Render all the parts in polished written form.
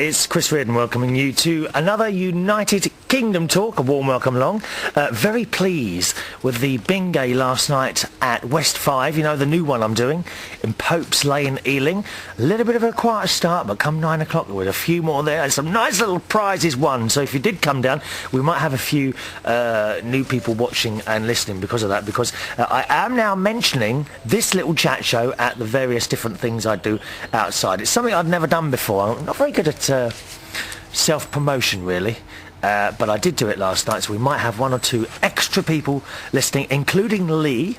it's Chris Reardon welcoming you to another United Kingdom talk. A warm welcome along. Very pleased with the bingo last night at West 5, you know, the new one I'm doing, in Pope's Lane, Ealing. A little bit of a quieter start, but come 9 o'clock there were a few more there and some nice little prizes won. So if you did come down, we might have a few new people watching and listening because of that, because I am now mentioning this little chat show at the various different things I do outside. It's something I've never done before. I'm not very good at self-promotion, really. But I did do it last night, so we might have one or two extra people listening, including Lee,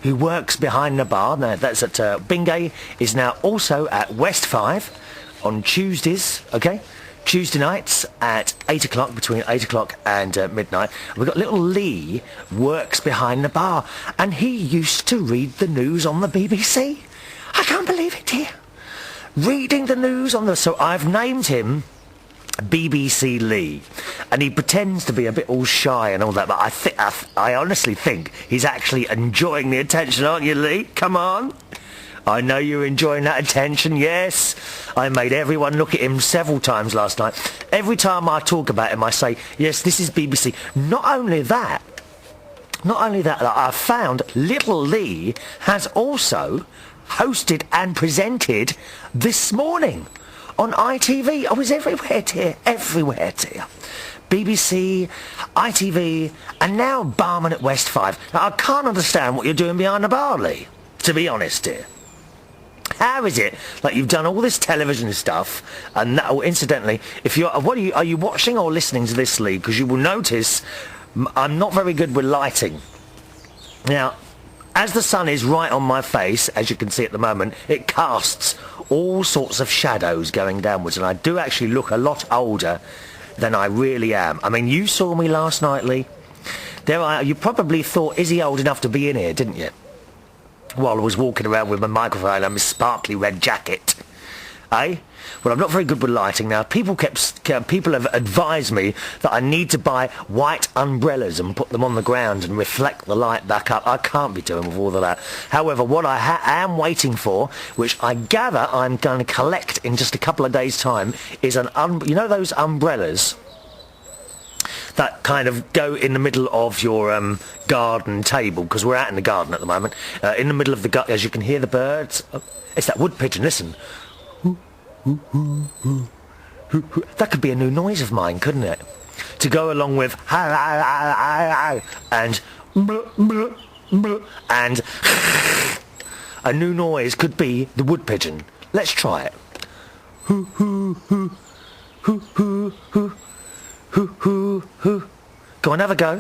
who works behind the bar. Now, that's at Bingay, is now also at West 5 on Tuesdays, okay? Tuesday nights at 8 o'clock, between 8 o'clock and midnight. We've got little Lee works behind the bar, and he used to read the news on the BBC. I can't believe it, dear. Reading the news on the... So I've named him BBC Lee, and he pretends to be a bit all shy and all that, but I honestly think he's actually enjoying the attention, aren't you, Lee? Come on. I know you're enjoying that attention, yes. I made everyone look at him several times last night. Every time I talk about him, I say, yes, this is BBC. Not only that, I found little Lee has also hosted and presented This Morning on ITV. I was everywhere, dear. Everywhere, dear. BBC, ITV, and now barman at West 5. Now, I can't understand what you're doing behind the bar, Lee, to be honest, dear. How is it like you've done all this television stuff, and that, incidentally, if you're, are you watching or listening to this, Lee? Because you will notice I'm not very good with lighting. Now, as the sun is right on my face, as you can see at the moment, it casts all sorts of shadows going downwards, and I do actually look a lot older than I really am. I mean, you saw me last night, Lee. You probably thought, is he old enough to be in here, didn't you? While I was walking around with my microphone and my sparkly red jacket. Eh? Well, I'm not very good with lighting now. People have advised me that I need to buy white umbrellas and put them on the ground and reflect the light back up. I can't be doing with all of that. However, what I am waiting for, which I gather I'm going to collect in just a couple of days' time, is you know those umbrellas that kind of go in the middle of your garden table, because we're out in the garden at the moment. In the middle of the garden, as you can hear the birds. Oh, it's that wood pigeon, listen. That could be a new noise of mine, couldn't it? To go along with and a new noise could be the wood pigeon. Let's try it. Go on, have a go.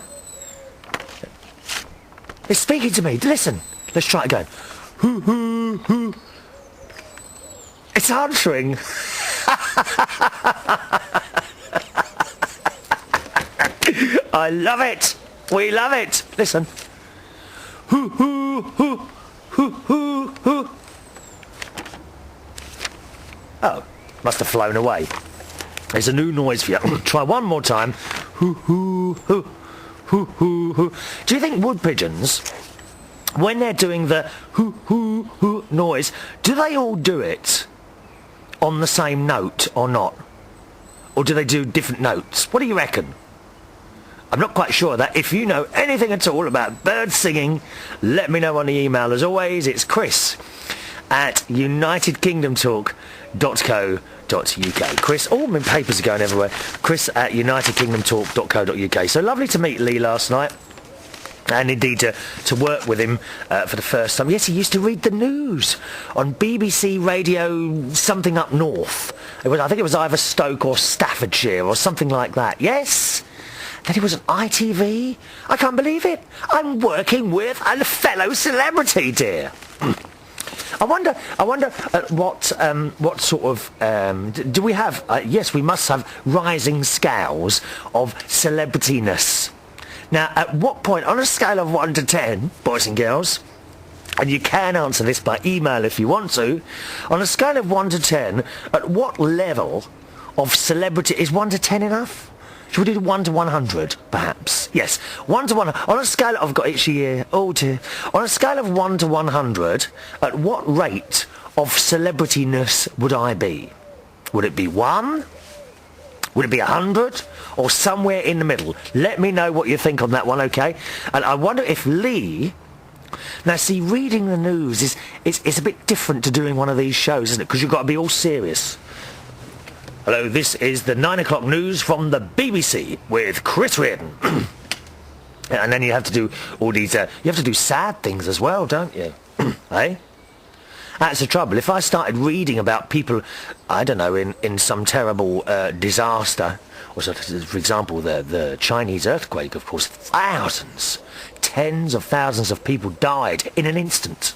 It's speaking to me. Listen. Let's try it again. It's answering. I love it. We love it. Listen. Oh, must have flown away. There's a new noise for you. Try one more time. Do you think wood pigeons, when they're doing the noise, do they all do it on the same note or not? Or do they do different notes? What do you reckon? I'm not quite sure of that. If you know anything at all about bird singing, let me know on the email. As always, it's chris@unitedkingdomtalk.co.uk. Chris, all my papers are going everywhere. chris@unitedkingdomtalk.co.uk. So lovely to meet Lee last night. And indeed to work with him for the first time. Yes, he used to read the news on BBC Radio something up north. I think it was either Stoke or Staffordshire or something like that. Yes? Then he was on ITV. I can't believe it. I'm working with a fellow celebrity, dear. I wonder what sort of do we have? Yes, we must have rising scales of celebrityness. Now, at what point, on a scale of 1 to 10, boys and girls, and you can answer this by email if you want to, on a scale of 1 to 10, at what level of celebrity, is 1 to 10 enough? Should we do 1 to 100, perhaps? Yes, 1 to 100. On a scale, I've got itchy ear, oh dear. On a scale of 1 to 100, at what rate of celebrityness would I be? Would it be 1? Would it be 100 or somewhere in the middle? Let me know what you think on that one, okay? And I wonder if Lee... Now, see, reading the news is a bit different to doing one of these shows, isn't it? Because you've got to be all serious. Hello, this is the 9 o'clock news from the BBC with Chris Reardon. And then you have to do all these... you have to do sad things as well, don't you? Eh? That's the trouble. If I started reading about people, I don't know, in some terrible disaster, or so, for example, the Chinese earthquake, of course, thousands, tens of thousands of people died in an instant.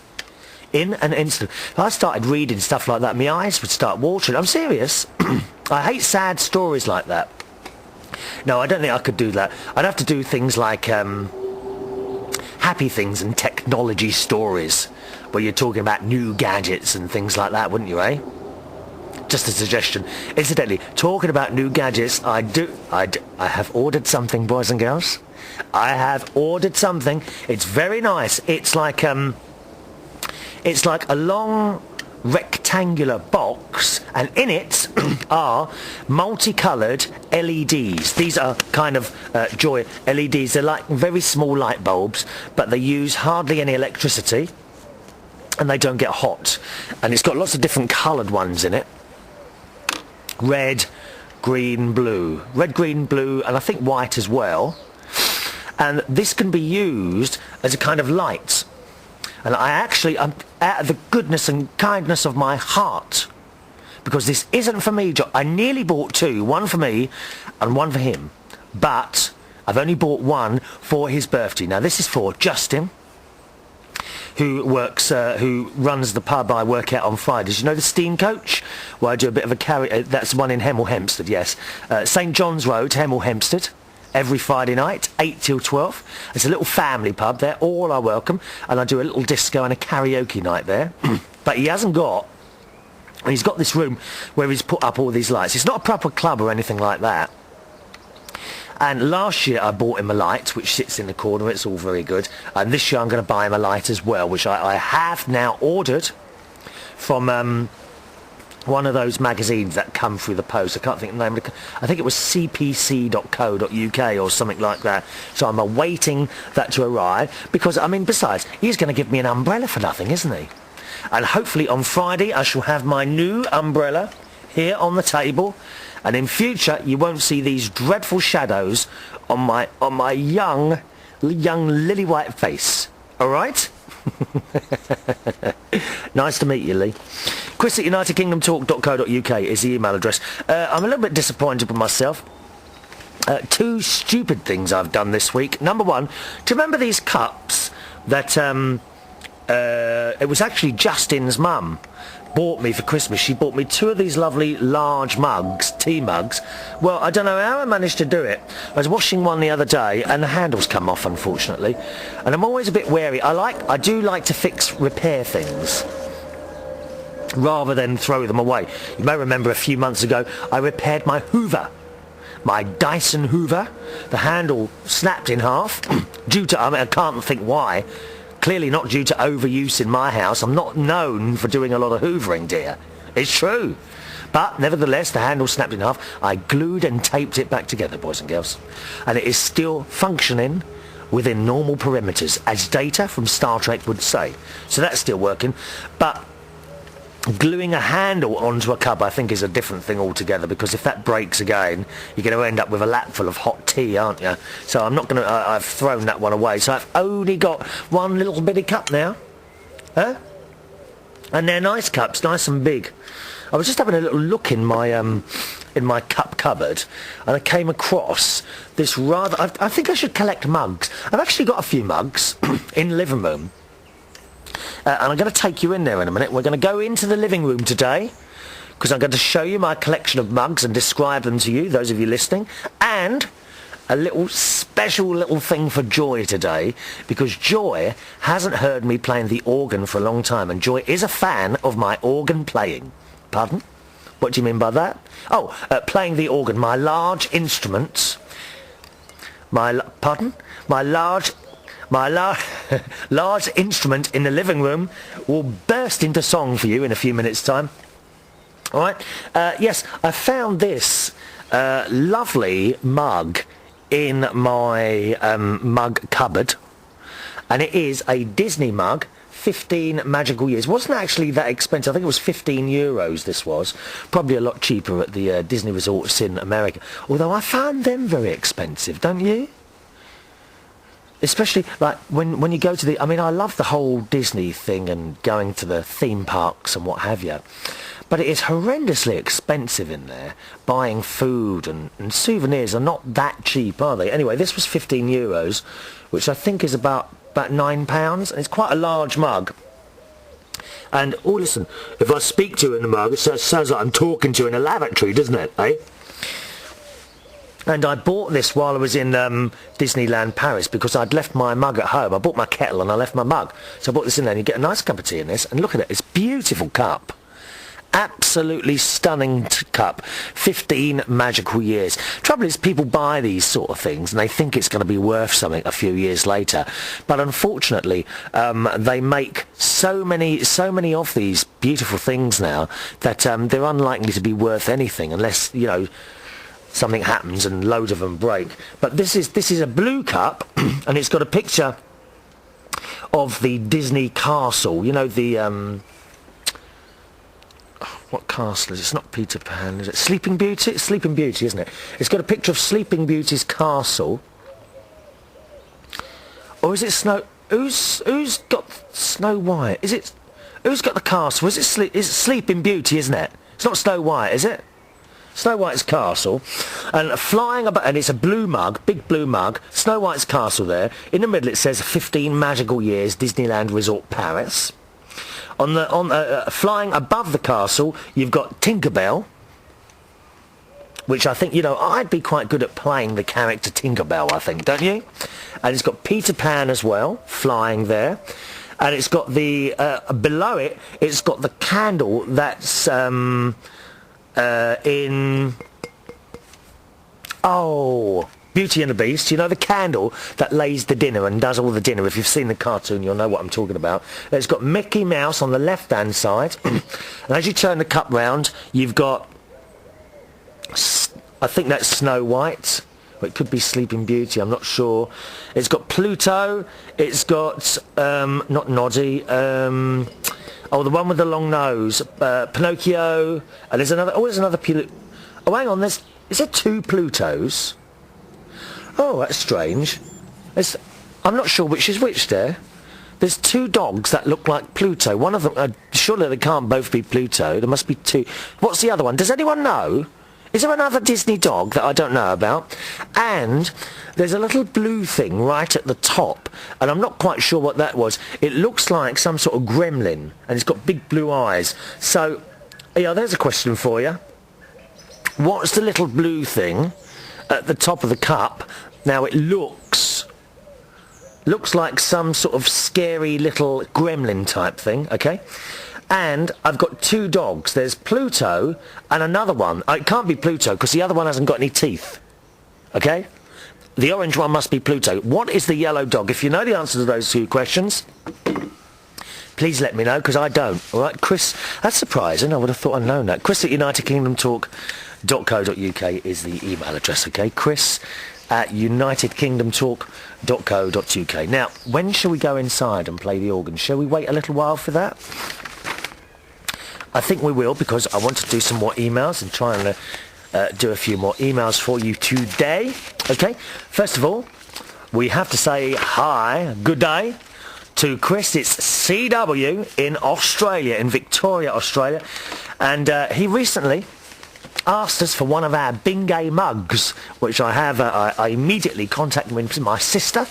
In an instant. If I started reading stuff like that, my eyes would start watering. I'm serious. I hate sad stories like that. No, I don't think I could do that. I'd have to do things like happy things and technology stories, where you're talking about new gadgets and things like that, wouldn't you, eh? Just a suggestion. Incidentally, talking about new gadgets, I have ordered something, boys and girls. I have ordered something. It's very nice. It's like a long rectangular box, and in it are multicoloured LEDs. These are kind of Joy LEDs. They're like very small light bulbs, but they use hardly any electricity, and they don't get hot. And it's got lots of different coloured ones in it. Red, green, blue. Red, green, blue, and I think white as well. And this can be used as a kind of light. And I'm out of the goodness and kindness of my heart, because this isn't for me, John. I nearly bought two, one for me and one for him. But I've only bought one for his birthday. Now, this is for Justin, who runs the pub I work at on Fridays. You know the Steam Coach? Where I do a bit of a carry... that's one in Hemel Hempstead, yes. St John's Road, Hemel Hempstead. Every Friday night, 8 till 12. It's a little family pub there. All are welcome. And I do a little disco and a karaoke night there. But he hasn't got... He's got this room where he's put up all these lights. It's not a proper club or anything like that. And last year I bought him a light, which sits in the corner. It's all very good. And this year I'm going to buy him a light as well, which I have now ordered from one of those magazines that come through the post. I can't think of the name of it. I think it was cpc.co.uk or something like that. So I'm awaiting that to arrive, because, I mean, besides, he's going to give me an umbrella for nothing, isn't he? And hopefully on Friday I shall have my new umbrella here on the table. And in future, you won't see these dreadful shadows on my young lily white face. All right? Nice to meet you, Lee. Chris at UnitedKingdomTalk.co.uk is the email address. I'm a little bit disappointed with myself. Two stupid things I've done this week. Number one, do you remember these cups that it was actually Justin's mum bought me for Christmas? She bought me two of these lovely large mugs, tea mugs. Well, I don't know how I managed to do it. I was washing one the other day and the handles come off, unfortunately. And I'm always a bit wary. I do like to repair things rather than throw them away. You may remember a few months ago I repaired my hoover, my Dyson hoover. The handle snapped in half due to, I can't think why. Clearly not due to overuse in my house. I'm not known for doing a lot of hoovering, dear. It's true. But nevertheless, the handle snapped in half. I glued and taped it back together, boys and girls. And it is still functioning within normal perimeters, as Data from Star Trek would say. So that's still working. But gluing a handle onto a cup, I think, is a different thing altogether, because if that breaks again, you're going to end up with a lap full of hot tea, aren't you? So I'm not going to... I've thrown that one away. So I've only got one little bitty cup now. Huh? And they're nice cups, nice and big. I was just having a little look in my cup cupboard, and I came across this rather... I think I should collect mugs. I've actually got a few mugs in the living room. And I'm going to take you in there in a minute. We're going to go into the living room today, because I'm going to show you my collection of mugs and describe them to you, those of you listening. And a little special little thing for Joy today, because Joy hasn't heard me playing the organ for a long time, and Joy is a fan of my organ playing. Pardon? What do you mean by that? Oh, playing the organ, my large instrument. Pardon? My large instrument in the living room will burst into song for you in a few minutes' time. All right? Yes, I found this lovely mug in my mug cupboard, and it is a Disney mug. 15 magical years. Wasn't actually that expensive. I think it was €15 this was. Probably a lot cheaper at the Disney resorts in America. Although I found them very expensive, don't you? Especially like when you go to the... I mean, I love the whole Disney thing and going to the theme parks and what have you. But it is horrendously expensive in there. Buying food and souvenirs are not that cheap, are they? Anyway, this was €15, which I think is about £9, and it's quite a large mug. And, oh, listen, if I speak to you in the mug, it sounds like I'm talking to you in a lavatory, doesn't it, eh? And I bought this while I was in Disneyland Paris because I'd left my mug at home. I bought my kettle and I left my mug. So I bought this in there and you get a nice cup of tea in this. And look at it, it's a beautiful cup. Absolutely stunning cup. 15 magical years. Trouble is, people buy these sort of things and they think it's going to be worth something a few years later. But unfortunately, they make so many of these beautiful things now that they're unlikely to be worth anything unless, you know, something happens and loads of them break. But this is a blue cup and it's got a picture of the Disney castle. You know, the what castle is it? It's not Peter Pan, is it? Sleeping Beauty? It's Sleeping Beauty, isn't it? It's got a picture of Sleeping Beauty's castle. Or is it Snow... Who's got Snow White? Is it... Who's got the castle? Is it Sleeping Beauty, isn't it? It's not Snow White, is it? Snow White's castle. And flying about... And it's a blue mug, big blue mug. Snow White's castle there. In the middle it says 15 magical years, Disneyland Resort Paris. Flying above the castle, you've got Tinkerbell, which I think, you know, I'd be quite good at playing the character Tinkerbell, I think, don't you? And it's got Peter Pan as well, flying there. And it's got the, below it, it's got the candle that's in... Oh... Beauty and the Beast, you know, the candle that lays the dinner and does all the dinner. If you've seen the cartoon, you'll know what I'm talking about. It's got Mickey Mouse on the left-hand side. And as you turn the cup round, you've got... I think that's Snow White. Or it could be Sleeping Beauty, I'm not sure. It's got Pluto. It's got... not Noddy. Oh, the one with the long nose. Pinocchio. And there's another... Oh, there's another... Oh, hang on. Is there two Plutos? Oh, that's strange. I'm not sure which is which there. There's two dogs that look like Pluto. One of them... surely they can't both be Pluto. There must be two. What's the other one? Does anyone know? Is there another Disney dog that I don't know about? And there's a little blue thing right at the top. And I'm not quite sure what that was. It looks like some sort of gremlin. And it's got big blue eyes. So, yeah, there's a question for you. What's the little blue thing at the top of the cup? Now it looks like some sort of scary little gremlin type thing, okay? And I've got two dogs. There's Pluto and another one. It can't be Pluto because the other one hasn't got any teeth, okay? The orange one must be Pluto. What is the yellow dog? If you know the answer to those two questions, please let me know, because I don't. All right, Chris, that's surprising. I would have thought I'd known that. Chris at UnitedKingdomTalk.co.uk is the email address, okay? Chris at UnitedKingdomTalk.co.uk. Now, when shall we go inside and play the organ? Shall we wait a little while for that? I think we will, because I want to do some more emails and try and do a few more emails for you today. Okay, first of all, we have to say hi, good day, to Chris. It's CW in Australia, in Victoria, Australia. And he recently asked us for one of our Bingay mugs, which I have. I immediately contacted him, my sister,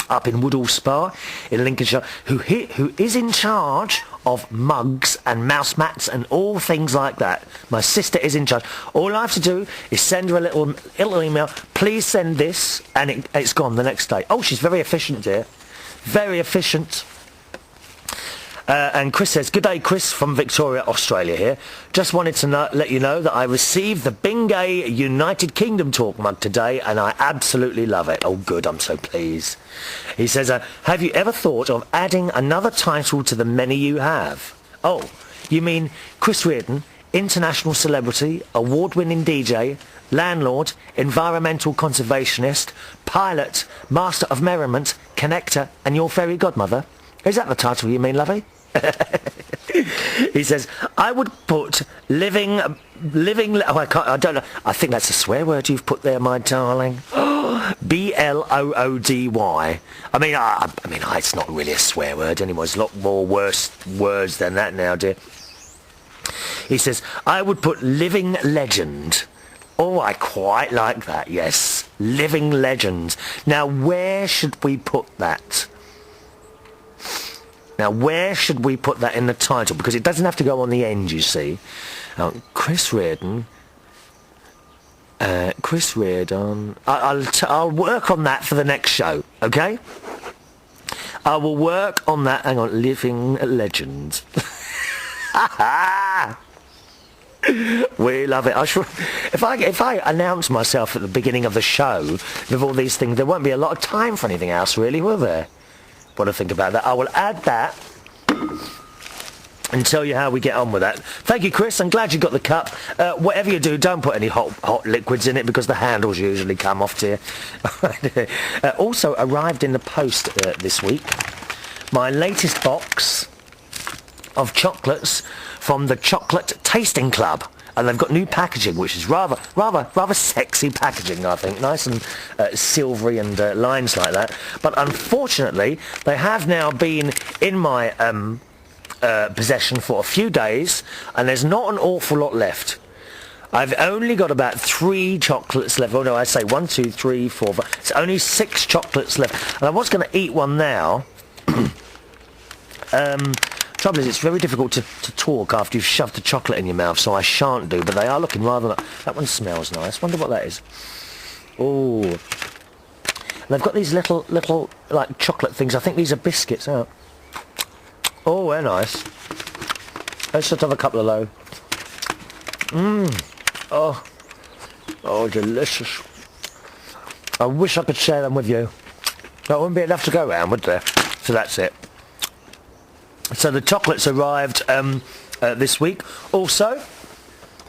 up in Woodall Spa in Lincolnshire, who is in charge of mugs and mouse mats and all things like that. My sister is in charge. All I have to do is send her a little email. Please send this, and it's gone the next day. Oh, she's very efficient, dear. Very efficient. And Chris says, good day, Chris from Victoria, Australia here. Just wanted to let you know that I received the Bingay United Kingdom Talk mug today, and I absolutely love it. Oh, good, I'm so pleased. He says, have you ever thought of adding another title to the many you have? Oh, you mean Chris Reardon international celebrity, award-winning DJ, landlord, environmental conservationist, pilot, master of merriment, connector, and your fairy godmother. Is that the title you mean, lovey? He says, I would put living, oh, I don't know, I think that's a swear word you've put there, my darling. B-L-O-O-D-Y. I mean, it's not really a swear word anymore. It's a lot more worse words than that now, dear. He says, I would put living legend. Oh, I quite like that, yes. Living legend. Now, where should we put that? Now, where should we put that in the title? Because it doesn't have to go on the end, you see. Chris Reardon. Chris Reardon. I'll work on that for the next show, okay? I will work on that. Hang on, living legend. We love it. If I announce myself at the beginning of the show with all these things, there won't be a lot of time for anything else, really, will there? What do I think about that? I will add that and tell you how we get on with that. Thank you, Chris. I'm glad you got the cup. Whatever you do, don't put any hot liquids in it because the handles usually come off to you. Also arrived in the post this week, my latest box of chocolates from the Chocolate Tasting Club. And they've got new packaging, which is rather sexy packaging, I think. Nice and silvery and lines like that. But unfortunately, they have now been in my possession for a few days, and there's not an awful lot left. I've only got about 3 chocolates left. Oh no, I say 1, 2, 3, 4, 5. It's only 6 chocolates left. And I was going to eat one now. Trouble is, it's very difficult to talk after you've shoved the chocolate in your mouth, so I shan't do, but they are looking rather nice. That one smells nice. Wonder what that is. Oh. And they've got these little, like, chocolate things. I think these are biscuits out. Oh, they're nice. Let's just have a couple of those. Oh. Oh, delicious. I wish I could share them with you. That wouldn't be enough to go around, would there? So that's it. So the chocolates arrived this week. Also,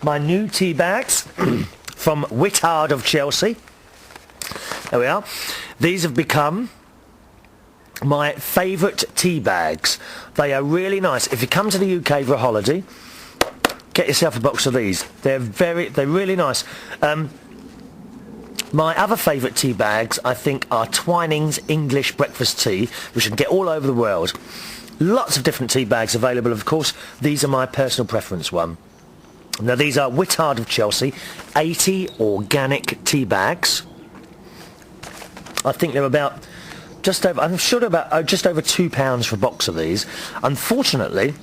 my new tea bags from Whittard of Chelsea. There we are. These have become my favourite tea bags. They are really nice. If you come to the UK for a holiday, get yourself a box of these. They're really nice. My other favourite tea bags, I think, are Twining's English Breakfast Tea, which you can get all over the world. Lots of different tea bags available, of course. These are my personal preference one. Now, these are Whittard of Chelsea, 80 organic tea bags. I think they're about just over, I'm sure they're about just over £2 for a box of these. Unfortunately,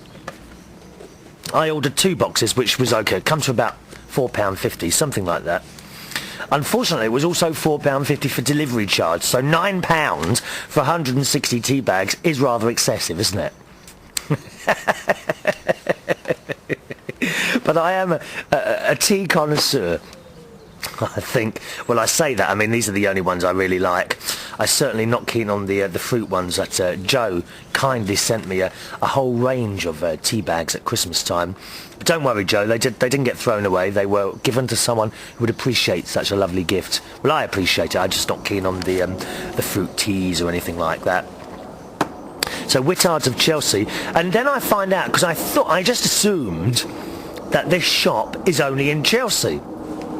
I ordered 2 boxes, which was okay. It comes to about £4.50, something like that. Unfortunately, it was also £4.50 for delivery charge, so £9 for 160 tea bags is rather excessive, isn't it? But I am a tea connoisseur. I think, well, I say that, I mean, these are the only ones I really like. I'm certainly not keen on the fruit ones that Joe kindly sent me a whole range of tea bags at Christmas time. But don't worry, Joe, they didn't get thrown away. They were given to someone who would appreciate such a lovely gift. Well, I appreciate it. I'm just not keen on the fruit teas or anything like that. So Whittards of Chelsea. And then I find out, because I just assumed that this shop is only in Chelsea.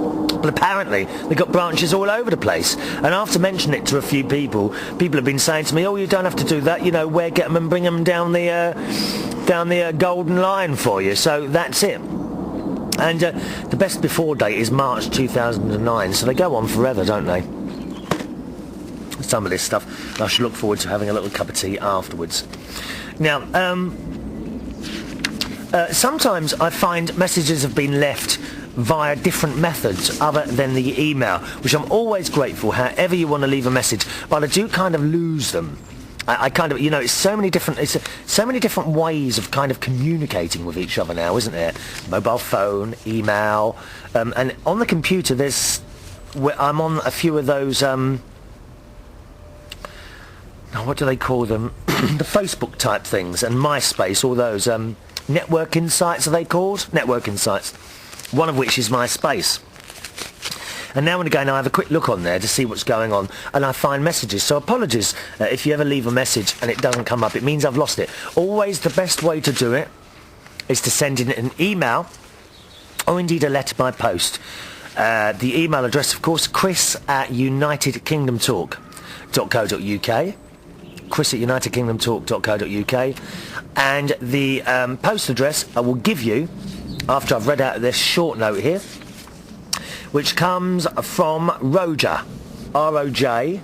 But apparently they've got branches all over the place. And after mentioning it to a few people have been saying to me, oh, you don't have to do that, you know, get them and bring them down the Golden Line for you. So that's it. And the best before date is March 2009, so they go on forever, don't they? Some of this stuff. I should look forward to having a little cup of tea afterwards. Now, sometimes I find messages have been left via different methods other than the email, which I'm always grateful, however you want to leave a message, but I do kind of lose them. I kind of, you know, it's so many different ways of kind of communicating with each other now, isn't there? Mobile phone, email, and on the computer I'm on a few of those, what do they call them? The Facebook type things, and MySpace, all those, network insights, are they called? Network insights. One of which is MySpace. And now and again I have a quick look on there to see what's going on, and I find messages. So apologies if you ever leave a message and it doesn't come up. It means I've lost it. Always the best way to do it is to send in an email or indeed a letter by post. The email address, of course, chris@unitedkingdomtalk.co.uk. chris@unitedkingdomtalk.co.uk. And the post address I will give you after I've read out this short note here, which comes from Roger, R-O-J.A.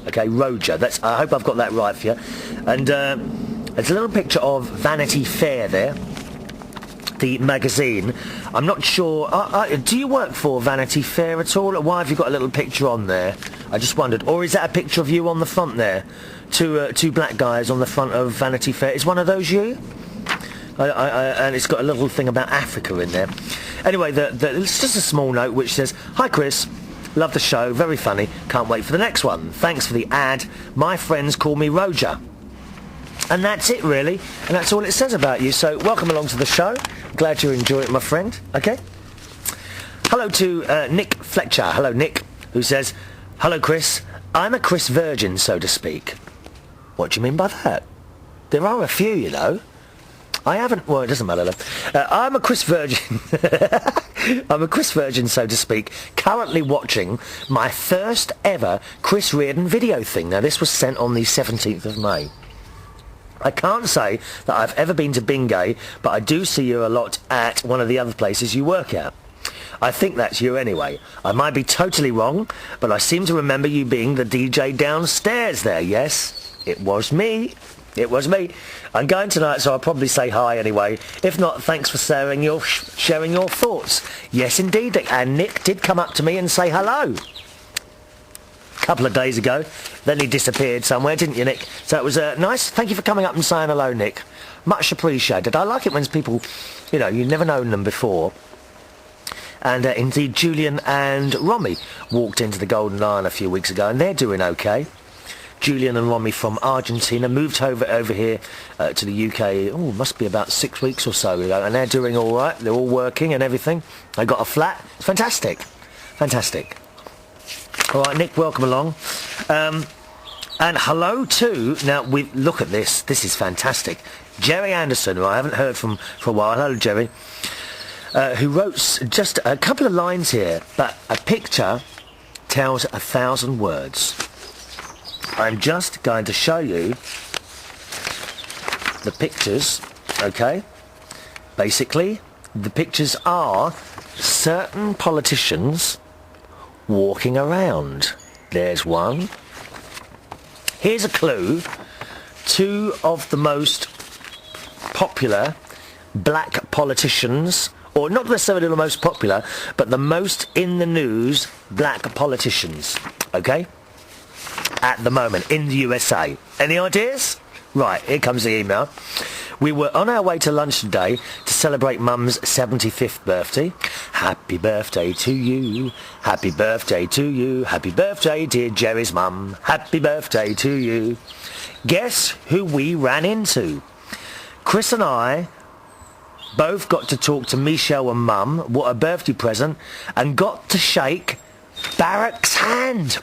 Okay, Roger. That's. I hope I've got that right for you. And there's a little picture of Vanity Fair there, the magazine. I'm not sure. Do you work for Vanity Fair at all? Why have you got a little picture on there? I just wondered. Or is that a picture of you on the front there? Two black guys on the front of Vanity Fair. Is one of those you? And it's got a little thing about Africa in there. Anyway, it's just a small note which says, "Hi Chris, love the show, very funny, can't wait for the next one. Thanks for the ad, my friends call me Roger." And that's it really, and that's all it says about you. So welcome along to the show. Glad you enjoy it, my friend. Okay. Hello to Nick Fletcher. Hello Nick, who says, "Hello Chris, I'm a Chris virgin, so to speak." What do you mean by that? There are a few, you know. I haven't. Well, it doesn't matter. I'm a Chris virgin. I'm a Chris virgin, so to speak. Currently watching my first ever Chris Reardon video thing. Now, this was sent on the 17th of May. I can't say that I've ever been to Bingay, but I do see you a lot at one of the other places you work at. I think that's you anyway. I might be totally wrong, but I seem to remember you being the DJ downstairs there. Yes, it was me. It was me. I'm going tonight, so I'll probably say hi anyway. If not, thanks for sharing your thoughts. Yes, indeed. And Nick did come up to me and say hello a couple of days ago. Then he disappeared somewhere, didn't you, Nick? So it was nice. Thank you for coming up and saying hello, Nick. Much appreciated. I like it when people, you know, you've never known them before. And indeed, Julian and Romy walked into the Golden Lion a few weeks ago, and they're doing okay. Julian and Romy from Argentina moved over here to the UK, must be about 6 weeks or so ago, and they're doing all right. They're all working and everything. They got a flat. It's fantastic. Fantastic. All right, Nick, welcome along. And hello to, now, look at this. This is fantastic. Jerry Anderson, who I haven't heard from for a while. Hello, Jerry. Who wrote just a couple of lines here, but a picture tells 1,000 words. I'm just going to show you the pictures, okay? Basically, the pictures are certain politicians walking around. There's one. Here's a clue. Two of the most popular black politicians, or not necessarily the most popular, but the most in the news black politicians, okay? At the moment in the USA. Any ideas? Right, here comes the email. We were on our way to lunch today to celebrate Mum's 75th birthday. Happy birthday to you. Happy birthday to you. Happy birthday, dear Jerry's mum. Happy birthday to you. Guess who we ran into? Chris and I both got to talk to Michelle and Mum, what a birthday present, and got to shake Barack's hand.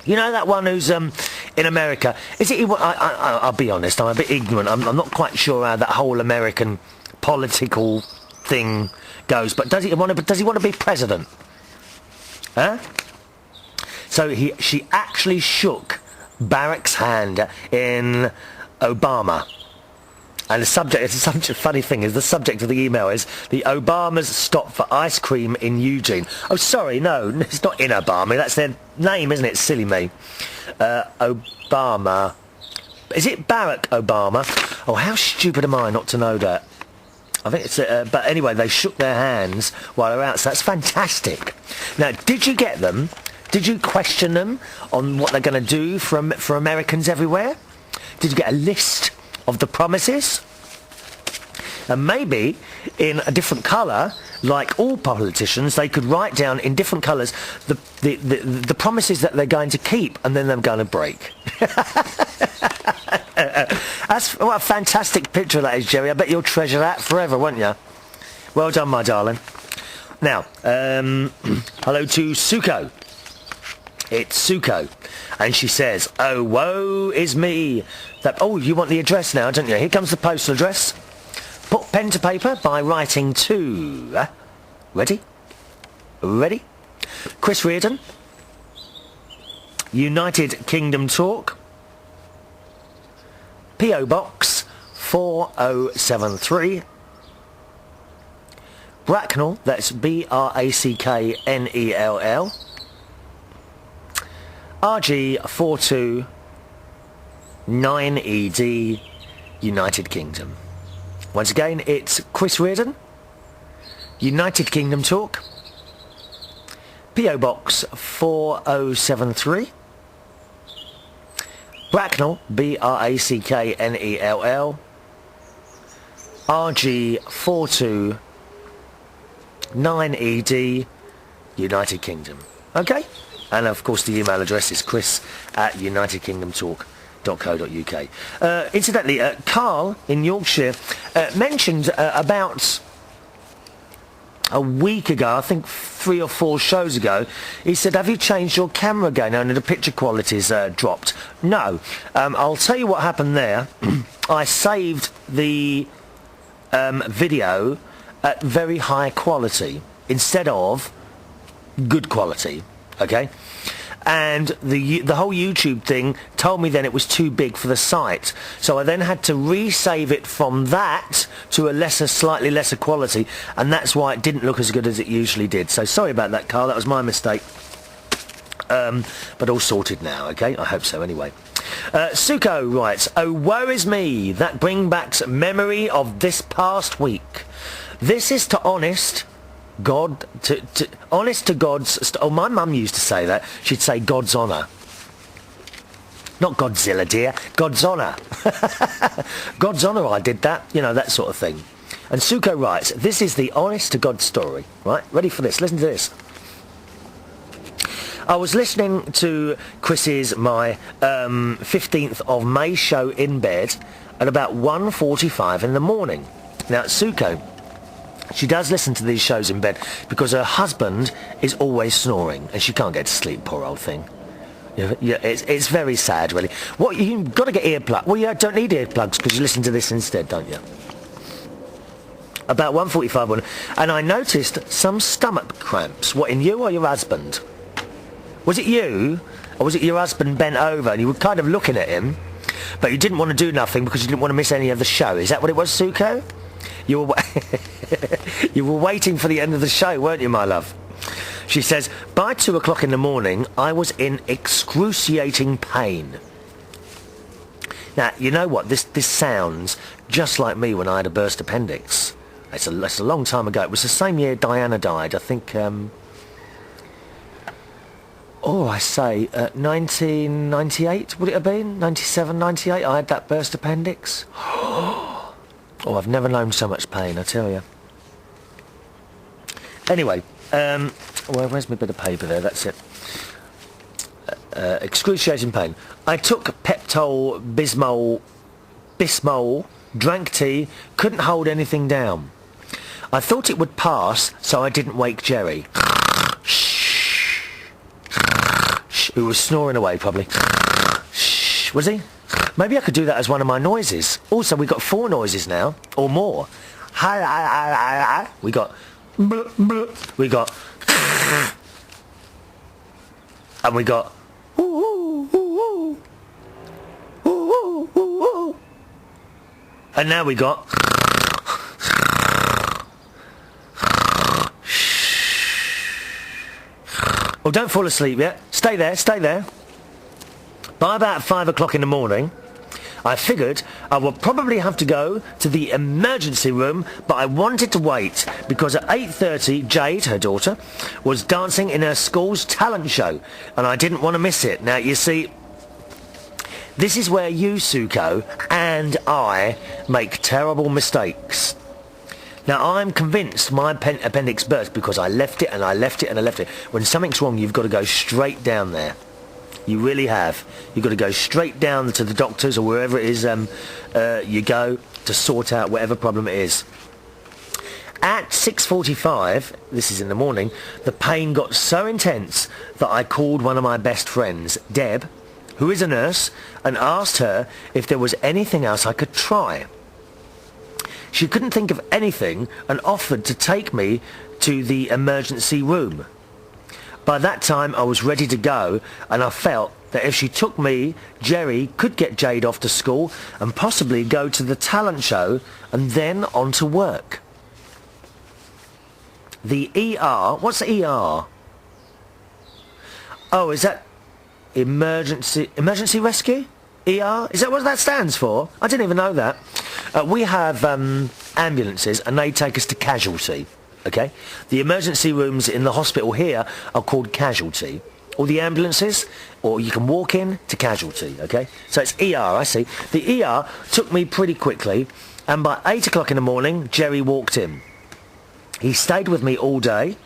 You know that one who's in America? Is it? I'll be honest. I'm a bit ignorant. I'm not quite sure how that whole American political thing goes. But does he want to be president? Huh? So she actually shook Barack's hand in Obama. And the subject, it's such a funny thing, is the subject of the email is the Obamas stop for ice cream in Eugene. Oh, sorry, no, it's not in Obama. That's their name, isn't it? Silly me. Obama. Is it Barack Obama? Oh, how stupid am I not to know that? I think it's... but anyway, they shook their hands while they're out, so that's fantastic. Now, did you get them? Did you question them on what they're going to do for Americans everywhere? Did you get a list of the promises? And maybe in a different colour, like all politicians, they could write down in different colours the promises that they're going to keep and then they're going to break. What a fantastic picture that is, Jerry. I bet you'll treasure that forever, won't you? Well done, my darling. Now, hello to Suko. It's Suko. And she says, oh, woe is me. Oh, you want the address now, don't you? Here comes the postal address. Put pen to paper by writing to... Ready? Ready? Chris Reardon. United Kingdom Talk. P.O. Box 4073. Bracknell, that's Bracknell. RG 429ED, United Kingdom. Once again, it's Chris Reardon, United Kingdom Talk, P.O. Box 4073, Bracknell, Bracknell, RG 429ED, United Kingdom. Okay? And of course the email address is chris@unitedkingdomtalk.co.uk. Incidentally, Carl in Yorkshire mentioned about a week ago, I think 3 or 4 shows ago, he said, have you changed your camera again? And the picture quality's dropped. No. I'll tell you what happened there. I saved the video at very high quality instead of good quality. Okay, and the whole YouTube thing told me then it was too big for the site, so I then had to resave it from that to a slightly lesser quality, and that's why it didn't look as good as it usually did. So sorry about that, Carl. That was my mistake. But all sorted now. Okay, I hope so. Anyway, Suko writes, "Oh, woe is me. That brings back memory of this past week. This is to honest." Honest to God's... Oh, my mum used to say that. She'd say God's honour. Not Godzilla, dear. God's honour. God's honour, I did that. You know, that sort of thing. And Suko writes, this is the honest to God story. Right? Ready for this? Listen to this. I was listening to Chris's, my 15th of May show in bed at about 1:45 in the morning. Now, Suko... she does listen to these shows in bed because her husband is always snoring and she can't get to sleep, poor old thing. Yeah, it's very sad, really. What, you've got to get earplugs. Well, you don't need earplugs because you listen to this instead, don't you? About 1:45, and I noticed some stomach cramps. What, in you or your husband? Was it you, or was it your husband bent over and you were kind of looking at him, but you didn't want to do nothing because you didn't want to miss any of the show? Is that what it was, Suko? You were you were waiting for the end of the show, weren't you, my love? She says, by 2 o'clock in the morning, I was in excruciating pain. Now, you know what? This sounds just like me when I had a burst appendix. It's a long time ago. It was the same year Diana died. I think, 1998, would it have been? 97, 98, I had that burst appendix. Oh, I've never known so much pain, I tell you. Anyway, well, where's my bit of paper there? That's it. Excruciating pain. I took Bismol, drank tea, couldn't hold anything down. I thought it would pass, so I didn't wake Jerry. Who was snoring away, probably. Was he? Maybe I could do that as one of my noises. Also, we've got 4 noises now, or more. We got... We got... And we got... And now we got... Oh, don't fall asleep yet. Stay there, stay there. By about 5 o'clock in the morning, I figured I would probably have to go to the emergency room, but I wanted to wait because at 8:30, Jade, her daughter, was dancing in her school's talent show, and I didn't want to miss it. Now, you see, this is where you, Suko, and I make terrible mistakes. Now, I'm convinced my appendix burst because I left it and I left it and I left it. When something's wrong, you've got to go straight down there. You really have. You've got to go straight down to the doctors or wherever it is you go to sort out whatever problem it is. At 6:45, this is in the morning, the pain got so intense that I called one of my best friends, Deb, who is a nurse, and asked her if there was anything else I could try. She couldn't think of anything and offered to take me to the emergency room. By that time I was ready to go, and I felt that if she took me, Jerry could get Jade off to school and possibly go to the talent show and then on to work. The ER, what's the ER? Oh, is that emergency rescue? ER? Is that what that stands for? I didn't even know that. We have ambulances and they take us to casualty, okay? The emergency rooms in the hospital here are called casualty. Or the ambulances, or you can walk in to casualty, okay? So it's ER, I see. The ER took me pretty quickly, and by 8 o'clock in the morning, Jerry walked in. He stayed with me all day.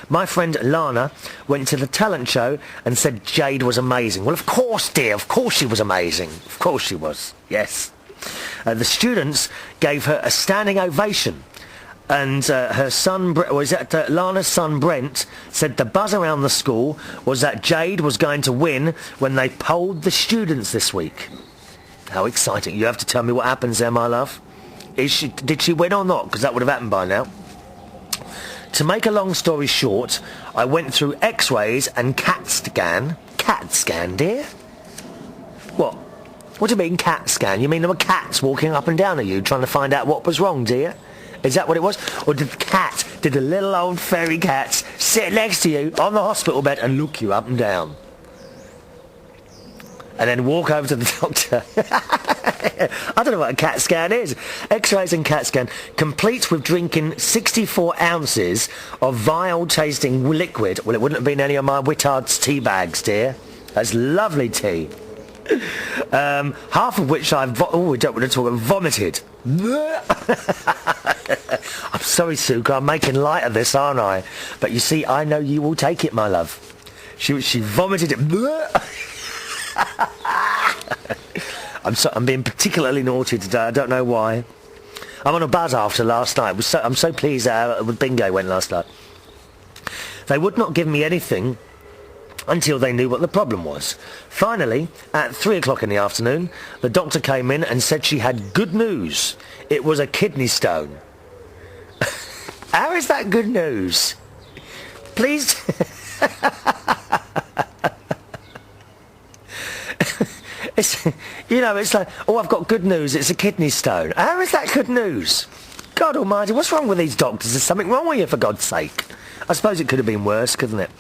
My friend Lana went to the talent show and said Jade was amazing. Well, of course, dear, of course she was amazing. Of course she was, yes. The students gave her a standing ovation. And her son, Lana's son Brent, said the buzz around the school was that Jade was going to win when they polled the students this week. How exciting. You have to tell me what happens there, my love. Did she win or not? Because that would have happened by now. To make a long story short, I went through x-rays and CAT scan. CAT scan, dear? What? What do you mean CAT scan? You mean there were cats walking up and down at you trying to find out what was wrong, dear? Is that what it was? Or did the little old fairy cats sit next to you on the hospital bed and look you up and down? And then walk over to the doctor. I don't know what a CAT scan is. X-rays and CAT scan, complete with drinking 64 ounces of vile-tasting liquid. Well, it wouldn't have been any of my Wittard's tea bags, dear. That's lovely tea. Half of which I've... we don't want to talk about vomited. I'm sorry, Suko, I'm making light of this, aren't I? But you see, I know you will take it, my love. She vomited it. I'm being particularly naughty today. I don't know why. I'm on a buzz after last night. I'm so pleased how bingo went last night. They would not give me anything until they knew what the problem was. Finally, at 3 o'clock in the afternoon, the doctor came in and said she had good news. It was a kidney stone. How is that good news? Please... It's like, oh, I've got good news, it's a kidney stone. How is that good news? God almighty, what's wrong with these doctors? There's something wrong with you, for God's sake. I suppose it could have been worse, couldn't it?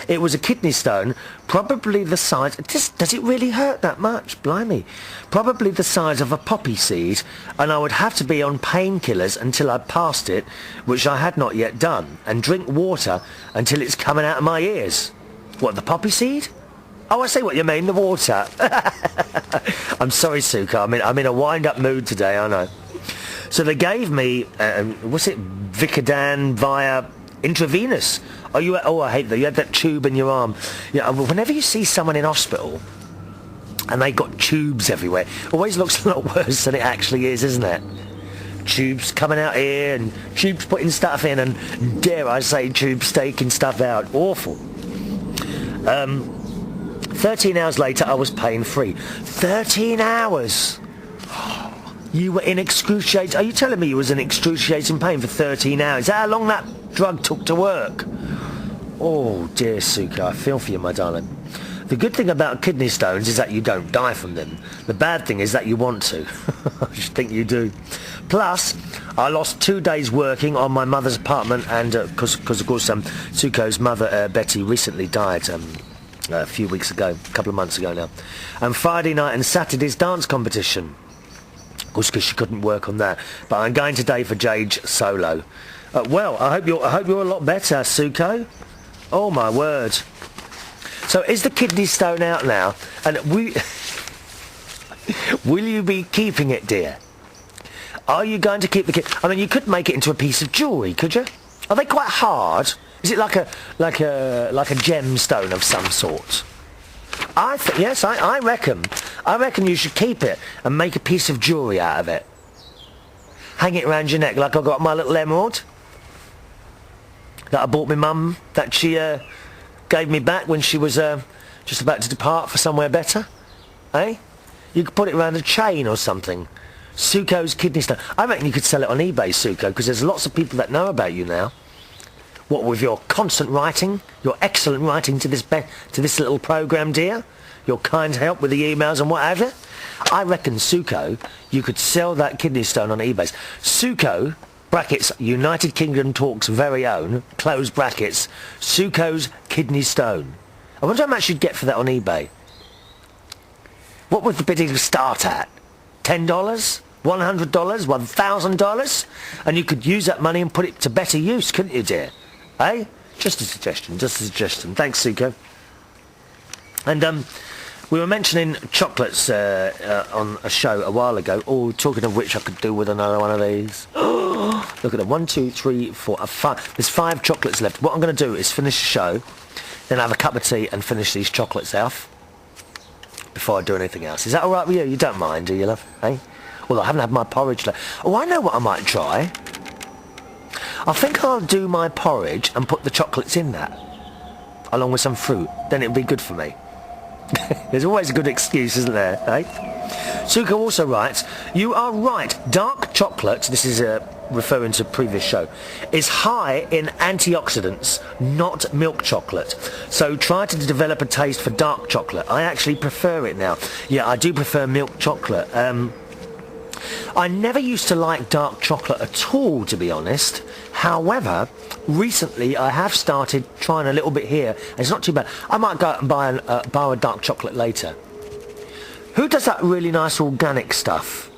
It was a kidney stone, probably the size... Does it really hurt that much? Blimey. Probably the size of a poppy seed, and I would have to be on painkillers until I passed it, which I had not yet done, and drink water until it's coming out of my ears. What, the poppy seed? Oh, I see what you mean, the water. I'm sorry, Suko. I'm in a wind-up mood today, I know. So they gave me, what's it, Vicodin via intravenous. Oh, I hate that. You had that tube in your arm. Whenever you see someone in hospital and they got tubes everywhere, it always looks a lot worse than it actually is, isn't it? Tubes coming out here and tubes putting stuff in and, dare I say, tubes taking stuff out. Awful. 13 hours later, I was pain-free. 13 hours! You were in excruciating... Are you telling me you was in excruciating pain for 13 hours? Is that how long that drug took to work? Oh, dear Suko, I feel for you, my darling. The good thing about kidney stones is that you don't die from them. The bad thing is that you want to. I just think you do. Plus, I lost 2 days working on my mother's apartment, and because of course, Suko's mother, Betty, recently died a few weeks ago, a couple of months ago now. And Friday night and Saturday's dance competition. Of course, because she couldn't work on that. But I'm going today for Jade's solo. Well, I hope you're a lot better, Suko. Oh my word. So is the kidney stone out now? And will you be keeping it, dear? Are you going to keep the I mean, you could make it into a piece of jewellery, could you? Are they quite hard? Is it like a gemstone of some sort? Yes, I reckon. I reckon you should keep it and make a piece of jewellery out of it. Hang it around your neck like I got my little emerald that I bought my mum, that she gave me back when she was just about to depart for somewhere better. Eh? You could put it around a chain or something. Suko's kidney stone. I reckon you could sell it on eBay, Suko, because there's lots of people that know about you now. What with your constant writing, your excellent writing to this little program, dear, your kind help with the emails and what have you. I reckon, Suko, you could sell that kidney stone on eBay. Suko, brackets, United Kingdom Talks very own, close brackets, Suko's kidney stone. I wonder how much you'd get for that on eBay. What would the bidding start at? $10? $100? $1,000? And you could use that money and put it to better use, couldn't you, dear? Eh? Just a suggestion, just a suggestion. Thanks, Suko. And we were mentioning chocolates on a show a while ago. Oh, talking of which, I could do with another one of these. Look at them. 1, 2, 3, 4, 5. There's 5 chocolates left. What I'm going to do is finish the show, then have a cup of tea and finish these chocolates off before I do anything else. Is that all right with you? You don't mind, do you, love? Eh? Well, I haven't had my porridge left. Oh, I know what I might try. I think I'll do my porridge and put the chocolates in that, along with some fruit. Then it'll be good for me. There's always a good excuse, isn't there? Eh? Suko also writes, you are right. Dark chocolate, this is referring to a previous show, is high in antioxidants, not milk chocolate. So try to develop a taste for dark chocolate. I actually prefer it now. Yeah, I do prefer milk chocolate. I never used to like dark chocolate at all, to be honest. However, recently I have started trying a little bit here, and it's not too bad. I might go out and buy a bar of dark chocolate later. Who does that really nice organic stuff?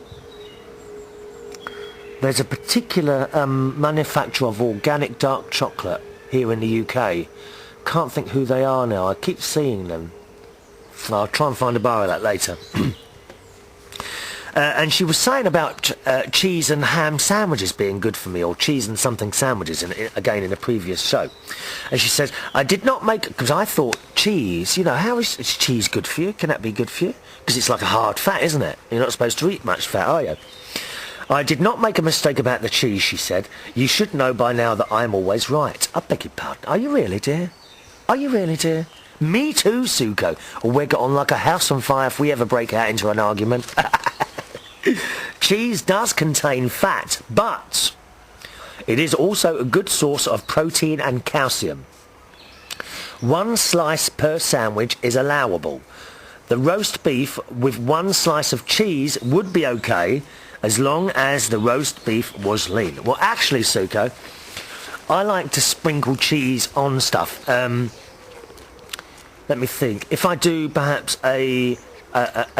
There's a particular manufacturer of organic dark chocolate here in the UK. Can't think who they are now. I keep seeing them. I'll try and find a bar of that later. And she was saying about cheese and ham sandwiches being good for me, or cheese and something sandwiches, again in a previous show. And she says, I did not make, because I thought cheese, you know, how is cheese good for you? Can that be good for you? Because it's like a hard fat, isn't it? You're not supposed to eat much fat, are you? I did not make a mistake about the cheese, she said. You should know by now that I'm always right. I beg your pardon. Are you really, dear? Are you really, dear? Me too, Suko. Or we'll get on like a house on fire if we ever break out into an argument. Cheese does contain fat, but it is also a good source of protein and calcium. 1 slice per sandwich is allowable. The roast beef with 1 slice of cheese would be okay as long as the roast beef was lean. Well, actually, Suko, I like to sprinkle cheese on stuff. Let me think. If I do perhaps a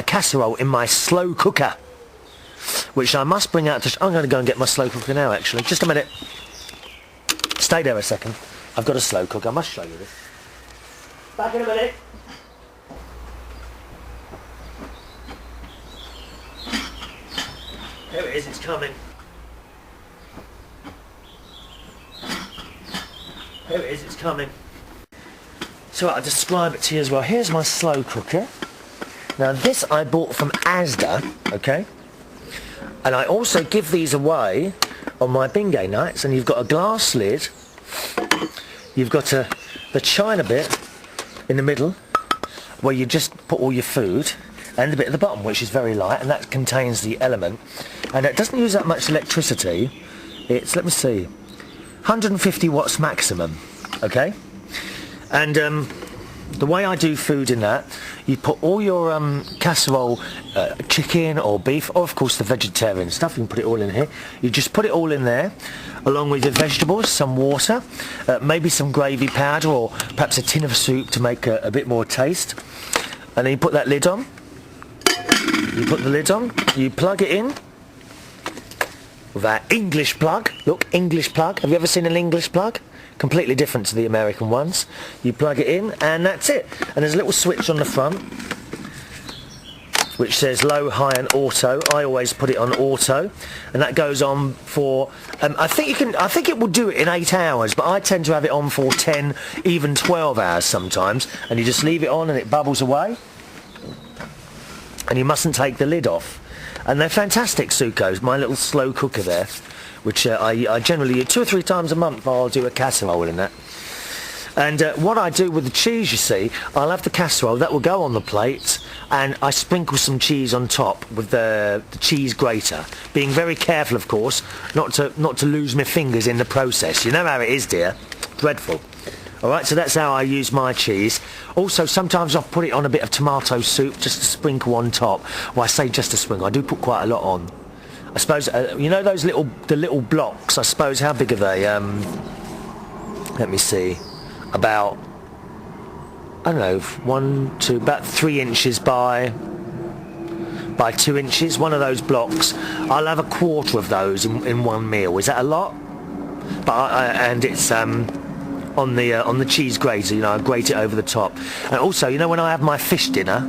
casserole in my slow cooker, which I must bring out to... I'm going to go and get my slow cooker now, actually. Just a minute. Stay there a second. I've got a slow cooker. I must show you this. Back in a minute. Here it is. It's coming. Here it is. It's coming. So I'll describe it to you as well. Here's my slow cooker. Now, this I bought from Asda, okay? And I also give these away on my bingo nights, and you've got a glass lid, you've got the china bit in the middle where you just put all your food, and the bit at the bottom which is very light, and that contains the element, and it doesn't use that much electricity. It's, let me see, 150 watts maximum, okay? And the way I do food in that, you put all your casserole, chicken or beef, or of course the vegetarian stuff, you can put it all in here. You just put it all in there, along with your vegetables, some water, maybe some gravy powder, or perhaps a tin of soup to make a bit more taste. And then you put that lid on. You put the lid on, you plug it in with that English plug. Look, English plug. Have you ever seen an English plug? Completely different to the American ones. You plug it in and that's it. And there's a little switch on the front. which says low, high and auto. I always put it on auto, and that goes on for I think it will do it in 8 hours, but I tend to have it on for 10, even 12 hours sometimes, and you just leave it on and it bubbles away, and you mustn't take the lid off. And they're fantastic, Sukos, my little slow cooker there, which I generally 2 or 3 times a month I'll do a casserole in that. And what I do with the cheese, you see, I'll have the casserole, that will go on the plate, and I sprinkle some cheese on top with the cheese grater, being very careful, of course, not to lose my fingers in the process. You know how it is, dear. Dreadful. All right, so that's how I use my cheese. Also, sometimes I'll put it on a bit of tomato soup, just to sprinkle on top. Well, I say just a sprinkle. I do put quite a lot on. I suppose, you know those the little blocks, I suppose, how big are they? Let me see. About, I don't know, 1, 2, about 3 inches by 2 inches. One of those blocks. I'll have a quarter of those in one meal. Is that a lot? But and it's on the cheese grater. You know, I grate it over the top. And also, you know, when I have my fish dinner,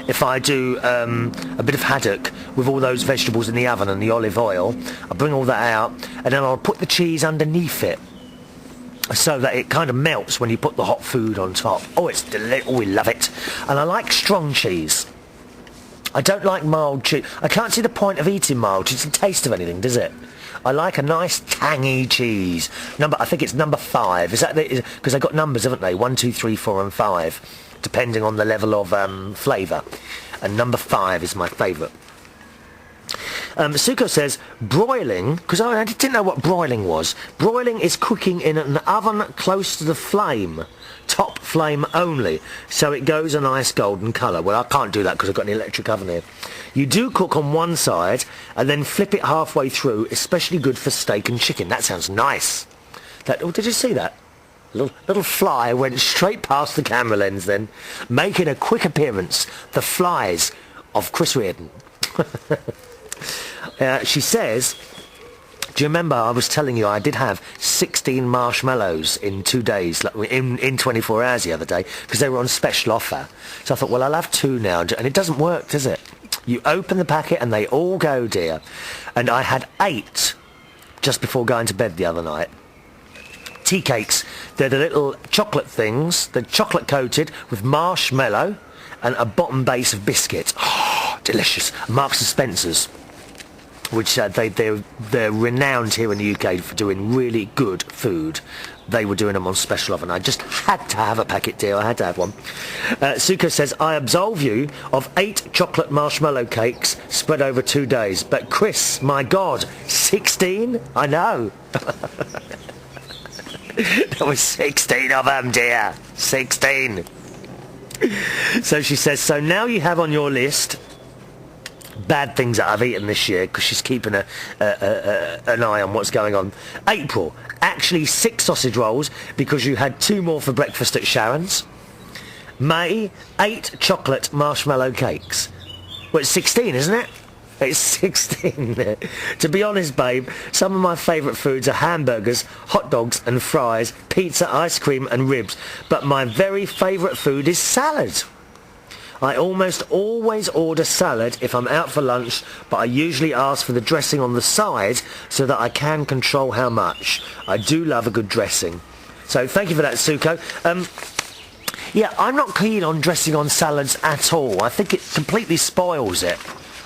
if I do a bit of haddock with all those vegetables in the oven and the olive oil, I bring all that out, and then I'll put the cheese underneath it, so that it kind of melts when you put the hot food on top. Oh, it's delicious. Oh, we love it. And I like strong cheese. I don't like mild cheese. I can't see the point of eating mild cheese. It doesn't taste of anything, does it? I like a nice tangy cheese. I think it's number 5. Is that because they got numbers, haven't they? 1, 2, 3, 4 and 5, depending on the level of flavour. And number 5 is my favourite. Suko says, broiling, because I didn't know what broiling was. Broiling is cooking in an oven close to the flame, top flame only, so it goes a nice golden colour. Well, I can't do that because I've got an electric oven here. You do cook on one side and then flip it halfway through, especially good for steak and chicken. That sounds nice. Oh, did you see that? Little fly went straight past the camera lens then, making a quick appearance. The flies of Chris Reardon. She says, do you remember I was telling you I did have 16 marshmallows in 2 days, in 24 hours the other day, because they were on special offer. So I thought, well, I'll have 2 now, and it doesn't work, does it? You open the packet and they all go, dear. And I had 8 just before going to bed the other night. Tea cakes. They're the little chocolate things. They're chocolate coated with marshmallow and a bottom base of biscuit. Oh, delicious. Marks and Spencer's, which they're renowned here in the UK for doing really good food. They were doing them on special offer, and I just had to have a packet, dear. I had to have one. Suko says, I absolve you of 8 chocolate marshmallow cakes spread over 2 days. But Chris, my God, 16? I know. There was 16 of them, dear. 16. So she says, so now you have on your list bad things that I've eaten this year, because she's keeping an eye on what's going on. April, actually 6 sausage rolls, because you had 2 more for breakfast at Sharon's. May, 8 chocolate marshmallow cakes. Well, it's 16, isn't it? It's 16. To be honest, babe, some of my favourite foods are hamburgers, hot dogs and fries, pizza, ice cream and ribs. But my very favourite food is salad. I almost always order salad if I'm out for lunch, but I usually ask for the dressing on the side so that I can control how much. I do love a good dressing. So thank you for that, Suko. Yeah, I'm not keen on dressing on salads at all. I think it completely spoils it.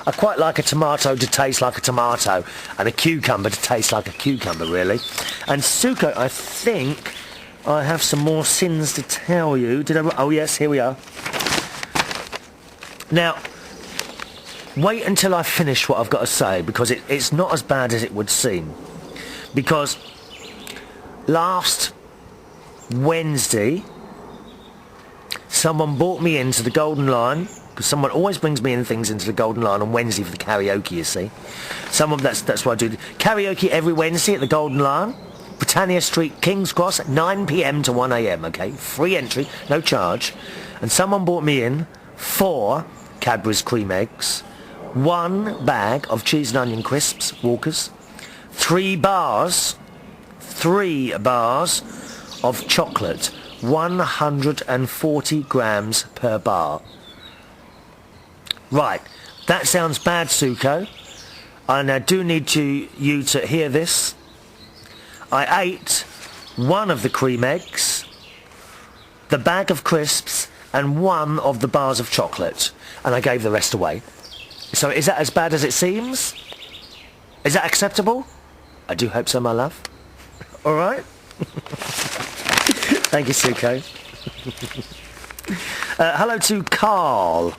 I quite like a tomato to taste like a tomato and a cucumber to taste like a cucumber, really. And Suko, I think I have some more sins to tell you. Oh yes, here we are. Now, wait until I finish what I've got to say, because it's not as bad as it would seem. Because last Wednesday, someone brought me into the Golden Lion, because someone always brings me in things into the Golden Lion on Wednesday for the karaoke, you see. That's why I do karaoke every Wednesday at the Golden Lion, Britannia Street, King's Cross, 9 p.m. to 1 a.m, okay? Free entry, no charge. And someone brought me in 4 Cadbury's cream eggs, 1 bag of cheese and onion crisps, Walkers, 3 bars of chocolate, 140 grams per bar. Right, that sounds bad, Suko. And I do need you to hear this. I ate one of the cream eggs, the bag of crisps, and one of the bars of chocolate, and I gave the rest away. So is that as bad as it seems? Is that acceptable? I do hope so, my love. All right? Thank you, Suko. Hello to Carl,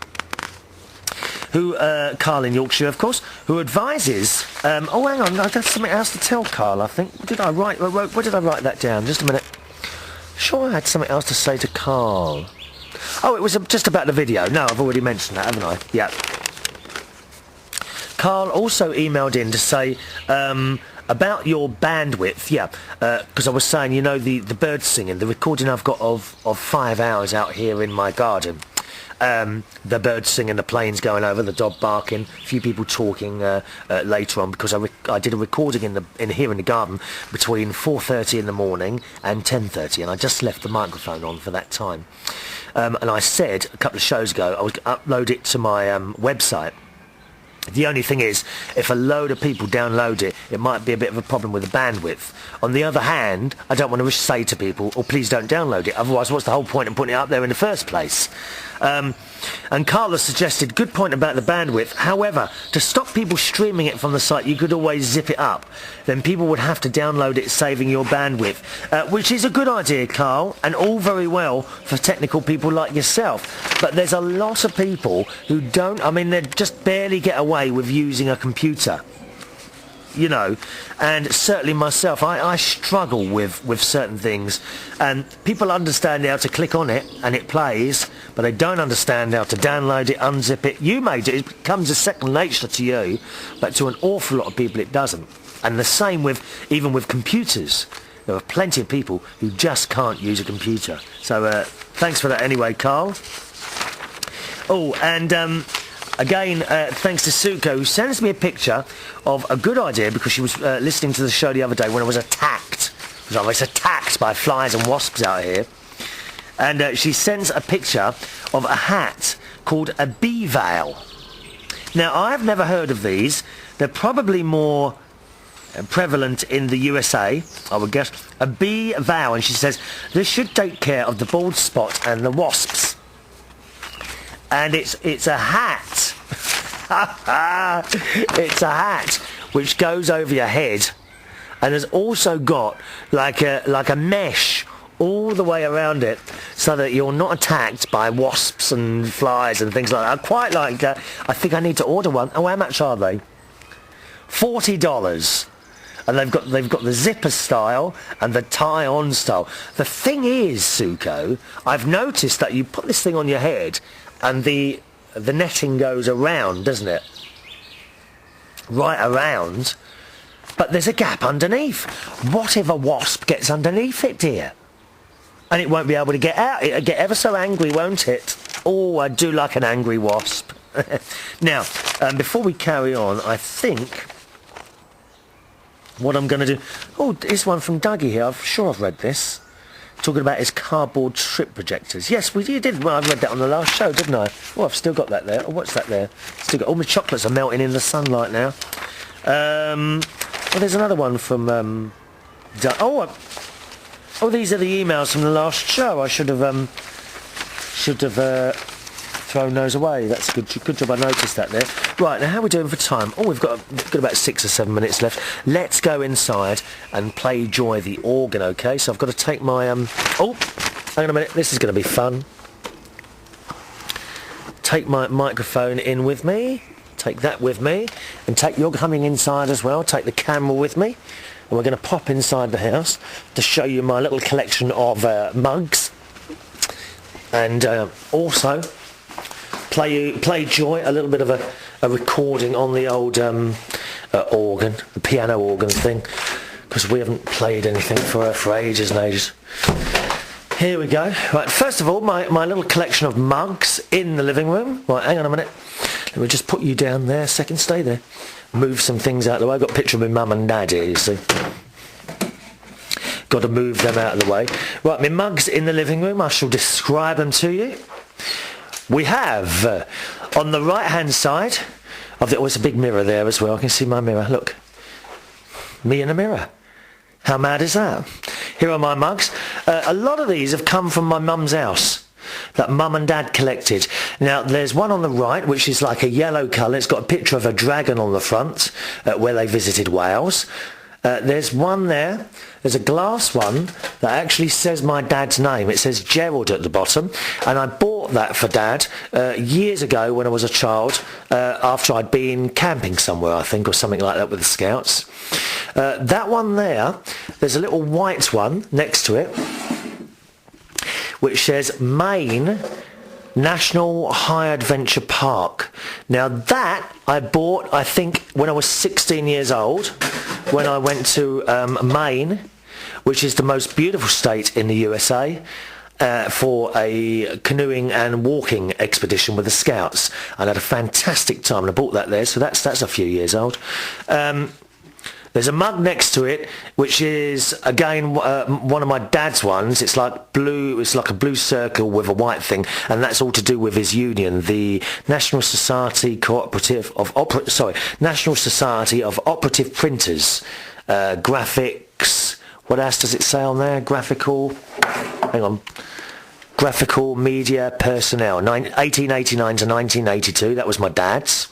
Carl in Yorkshire, of course, who advises... oh, hang on, I've got something else to tell Carl, I think. Where did I write that down? Just a minute. Sure I had something else to say to Carl. Oh, it was just about the video. No, I've already mentioned that, haven't I? Yeah. Carl also emailed in to say about your bandwidth, yeah, because I was saying, you know, the birds singing, the recording I've got of 5 hours out here in my garden. The birds singing, the planes going over, the dog barking, a few people talking later on, because I did a recording here in the garden between 4:30 in the morning and 10:30, and I just left the microphone on for that time. And I said a couple of shows ago I was going to upload it to my website. The only thing is, if a load of people download it, it might be a bit of a problem with the bandwidth. On the other hand, I don't want to say to people, oh, please don't download it, otherwise what's the whole point of putting it up there in the first place? And Carla suggested, good point about the bandwidth. However, to stop people streaming it from the site, you could always zip it up. Then people would have to download it, saving your bandwidth. Which is a good idea, Carl, and all very well for technical people like yourself. But there's a lot of people who don't, I mean, they just barely get away with using a computer. You know, and certainly myself, I struggle with certain things, and people understand how to click on it and it plays, but they don't understand how to download it, unzip it. You may do, it becomes a second nature to you, but to an awful lot of people it doesn't. And the same even with computers. There are plenty of people who just can't use a computer. So thanks for that anyway, Carl. Oh, and again, thanks to Suko, who sends me a picture of a good idea, because she was listening to the show the other day when I was attacked. I was attacked by flies and wasps out here. And she sends a picture of a hat called a bee veil. Now, I've never heard of these. They're probably more prevalent in the USA, I would guess. A bee veil, and she says, this should take care of the bald spot and the wasps. And it's a hat. It's a hat which goes over your head, and has also got like a mesh all the way around it, so that you're not attacked by wasps and flies and things like that. I quite like that. I think I need to order one. Oh, how much are they? $40. And they've got the zipper style and the tie-on style. The thing is, Suko, I've noticed that you put this thing on your head, and the netting goes around, doesn't it? Right around. But there's a gap underneath. What if a wasp gets underneath it, dear? And it won't be able to get out. It'll get ever so angry, won't it? Oh, I do like an angry wasp. Now, before we carry on, I think what I'm going to do... Oh, here's one from Dougie here. I'm sure I've read this. Talking about his cardboard strip projectors. Yes, you did. Well, I read that on the last show, didn't I? Oh, I've still got that there. Oh, what's that there? Still got all my chocolates are melting in the sunlight now. Well, there's another one from. Oh, these are the emails from the last show. I should have thrown those away. That's a good job. I noticed that there. Right, now how are we doing for time? Oh, we've got about 6 or 7 minutes left. Let's go inside and play Joy the organ, okay? So I've got to take my Oh, hang on a minute. This is going to be fun. Take my microphone in with me. Take that with me, and you're coming inside as well. Take the camera with me, and we're going to pop inside the house to show you my little collection of mugs, and also play Joy a little bit of a recording on the old organ, the piano organ thing, because we haven't played anything for ages and ages. Here we go. Right, first of all, my little collection of mugs in the living room. Right, hang on a minute. Let me just put you down there a second. Stay there. Move some things out of the way. I've got a picture of my mum and dad here, you see. Got to move them out of the way. Right, my mugs in the living room. I shall describe them to you. we have on the right hand side of the, oh, it's a big mirror there as well. I can see my mirror. Look, me in a mirror. How mad is that? Here are my mugs. A lot of these have come from my mum's house that mum and dad collected. Now there's one on the right which is like a yellow colour. It's got a picture of a dragon on the front where they visited Wales. There's one there. There's a glass one that actually says my dad's name. It says Gerald at the bottom, and I bought that for Dad years ago when I was a child, after I'd been camping somewhere, I think, or something like that with the Scouts. That one there, there's a little white one next to it which says Maine National High Adventure Park. Now that I bought, I think, when I was 16 years old, when I went to Maine, which is the most beautiful state in the USA, for a canoeing and walking expedition with the Scouts. I had a fantastic time, and I bought that there, so that's a few years old. There's a mug next to it, which is, again, one of my dad's ones. It's like blue. It's like a blue circle with a white thing, and that's all to do with his union, the National Society National Society of Operative Printers, graphics. What else does it say on there? Graphical media personnel. 1889 to 1982. That was my dad's.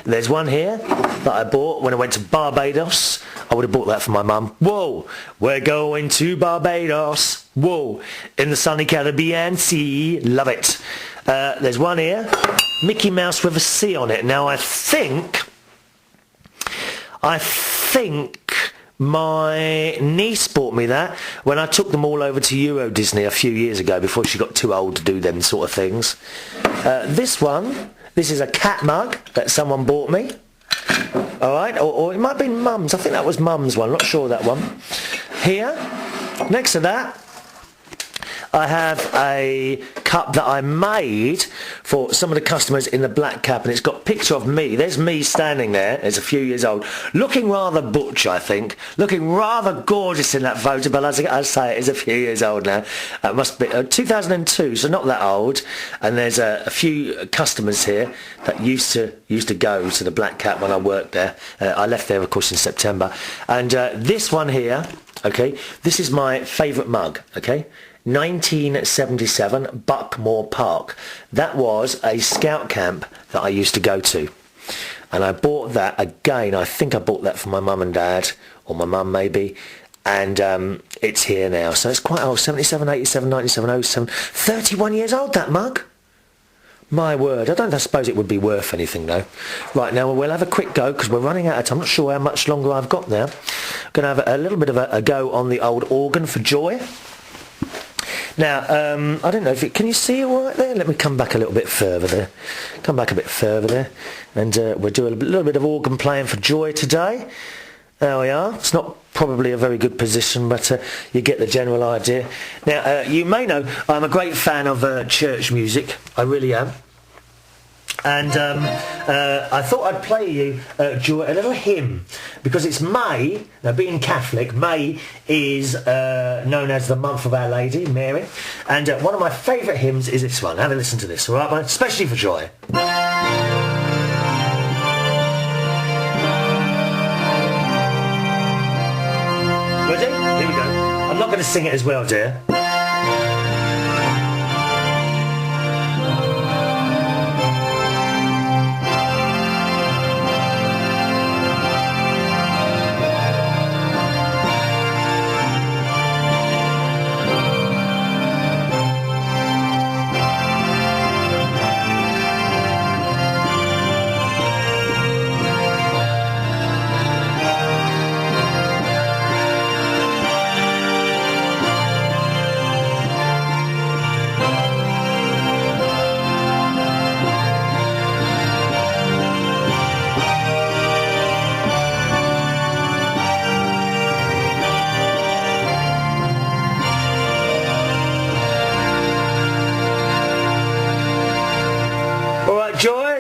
There's one here that I bought when I went to Barbados. I would have bought that for my mum. Whoa, we're going to Barbados. Whoa, in the sunny Caribbean Sea. Love it. There's one here, Mickey Mouse with a C on it. Now I think my niece bought me that when I took them all over to Euro Disney a few years ago before she got too old to do them sort of things. This is a cat mug that someone bought me. Alright, or it might be Mum's. I think that was Mum's one, not sure that one. Here, next to that, I have a cup that I made for some of the customers in the black cap, and it's got a picture of me. There's me standing there. It's a few years old, looking rather butch, I think, looking rather gorgeous in that photo, but as I say, it is a few years old now. It must be 2002, so not that old. And there's a few customers here that used to go to the black cap when I worked there. I left there, of course, in September. And this one here, okay, this is my favourite mug, okay. 1977 Buckmore Park. That was a scout camp that I used to go to, and I bought that again. I think I bought that for my mum and dad, or my mum maybe, and it's here now, so it's quite old. 77, 87, 97, 07, 31 years old, that mug. My word, I suppose it would be worth anything though. Right, now we'll have a quick go because we're running out of time. I'm not sure how much longer I've got now. I'm going to have a little bit of a go on the old organ for joy. Now, I don't know if it... Can you see it all right there? Let me come back a little bit further there. Come back a bit further there. And we'll do a little bit of organ playing for joy today. There we are. It's not probably a very good position, but you get the general idea. Now, you may know I'm a great fan of church music. I really am. And I thought I'd play you Joy, a little hymn, because it's May. Now, being Catholic, May is known as the month of Our Lady, Mary, and one of my favourite hymns is this one. Have a listen to this, all right, mate? Especially for Joy. Ready? Here we go. I'm not going to sing it as well, dear.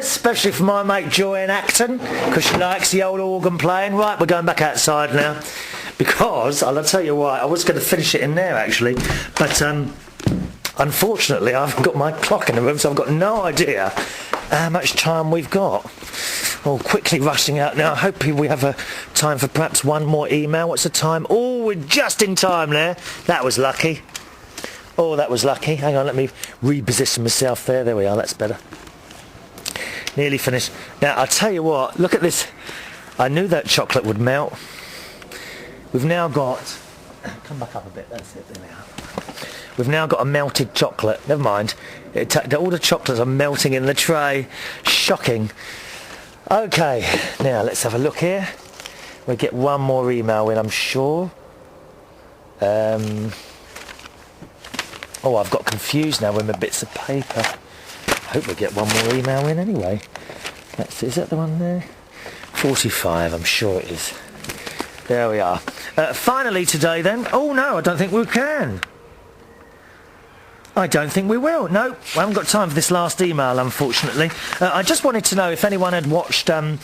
Especially for my mate Joy in Acton, because she likes the old organ playing. Right, we're going back outside now, because I'll tell you why. I was going to finish it in there actually, but Unfortunately, I haven't got my clock in the room, so I've got no idea how much time we've got. Oh, quickly rushing out now. Hoping we have time for perhaps one more email. What's the time? Oh, we're just in time there. That was lucky. Oh, that was lucky. Hang on, let me reposition myself there. There we are, that's better. Nearly finished. Now, I'll tell you what, look at this. I knew that chocolate would melt. We've now got... Come back up a bit, that's it, there we are. We've now got a melted chocolate. Never mind. All the chocolates are melting in the tray. Shocking. Okay, now let's have a look here. We'll get one more email in, I'm sure. Oh, I've got confused now with my bits of paper. I hope we get one more email in anyway. Is that the one there? 45, I'm sure it is. There we are. Finally today then. Oh no, I don't think we can. I don't think we will. No, we haven't got time for this last email, unfortunately. I just wanted to know if anyone had watched a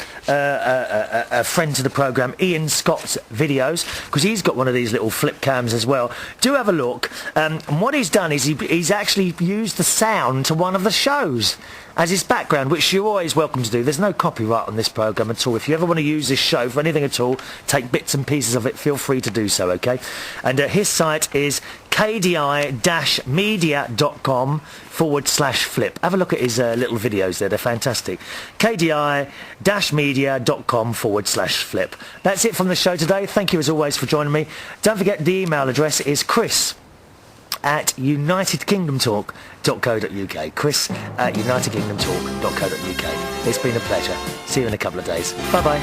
friend to the programme, Ian Scott's videos, because he's got one of these little flip cams as well. Do have a look. And what he's done is he's actually used the sound to one of the shows as his background, which you're always welcome to do. There's no copyright on this programme at all. If you ever want to use this show for anything at all, take bits and pieces of it, feel free to do so, okay? And his site is kdi-media.com/flip. Have a look at his little videos there, they're fantastic. kdi-media.com/flip. That's it from the show today. Thank you as always for joining me. Don't forget the email address is chris@unitedkingdomtalk.co.uk. chris@unitedkingdomtalk.co.uk. It's been a pleasure. See you in a couple of days. Bye bye.